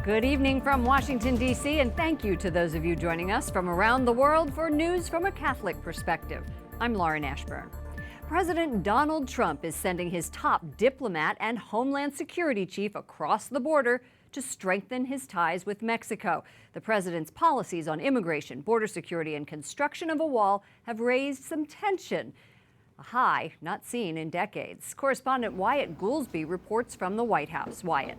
Good evening from Washington, D.C., and thank you to those of you joining us from around the world for news from a Catholic perspective. I'm Lauren Ashburn. President Donald Trump is sending his top diplomat and Homeland Security chief across the border to strengthen his ties with Mexico. The president's policies on immigration, border security, and construction of a wall have raised some tension, a high not seen in decades. Correspondent Wyatt Goolsbee reports from the White House. Wyatt.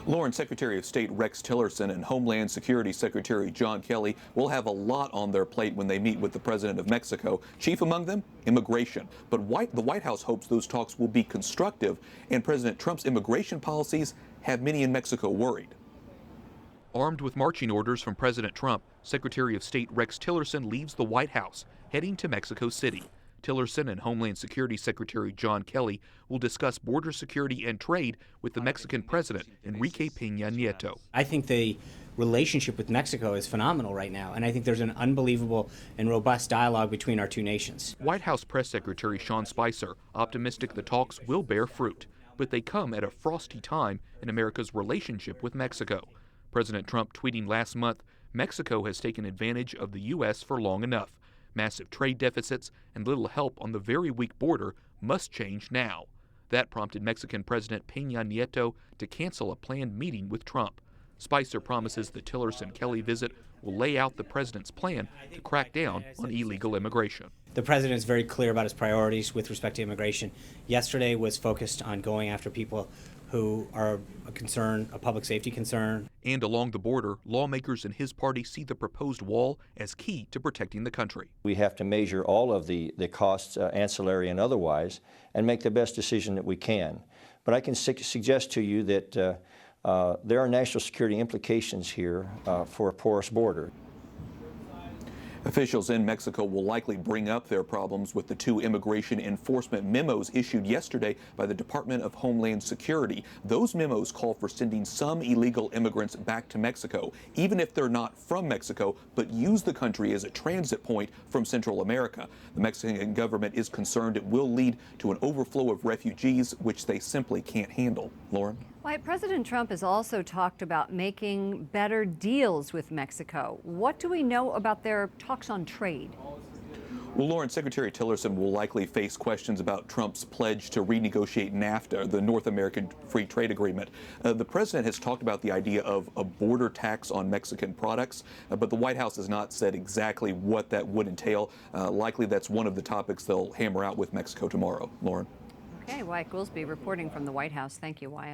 Lauren, Secretary of State Rex Tillerson and Homeland Security Secretary John Kelly will have a lot on their plate when they meet with the president of Mexico. Chief among them, immigration. But the White House hopes those talks will be constructive, and President Trump's immigration policies have many in Mexico worried. Armed with marching orders from President Trump, Secretary of State Rex Tillerson leaves the White House, heading to Mexico City. Tillerson and Homeland Security Secretary John Kelly will discuss border security and trade with the Mexican president, Enrique Peña Nieto. I think the relationship with Mexico is phenomenal right now, and I think there's an unbelievable and robust dialogue between our two nations. White House Press Secretary Sean Spicer optimistic the talks will bear fruit, but they come at a frosty time in America's relationship with Mexico. President Trump tweeting last month, Mexico has taken advantage of the U.S. for long enough. Massive trade deficits and little help on the very weak border must change now. That prompted Mexican President Peña Nieto to cancel a planned meeting with Trump. Spicer promises the Tillerson-Kelly visit will lay out the president's plan to crack down on illegal immigration. The president is very clear about his priorities with respect to immigration. Yesterday was focused on going after people who are a concern, a public safety concern. And along the border, lawmakers in his party see the proposed wall as key to protecting the country. We have to measure all of the costs, ancillary and otherwise, and make the best decision that we can. But I can suggest to you that there are national security implications here for a porous border. Officials in Mexico will likely bring up their problems with the two immigration enforcement memos issued yesterday by the Department of Homeland Security. Those memos call for sending some illegal immigrants back to Mexico, even if they're not from Mexico, but use the country as a transit point from Central America. The Mexican government is concerned it will lead to an overflow of refugees, which they simply can't handle. Lauren? Wyatt, President Trump has also talked about making better deals with Mexico. What do we know about their talks on trade? Well, Lauren, Secretary Tillerson will likely face questions about Trump's pledge to renegotiate NAFTA, the North American Free Trade Agreement. The president has talked about the idea of a border tax on Mexican products, but the White House has not said exactly what that would entail. Likely that's one of the topics they'll hammer out with Mexico tomorrow. Lauren? Okay, Wyatt Goolsbee reporting from the White House. Thank you, Wyatt.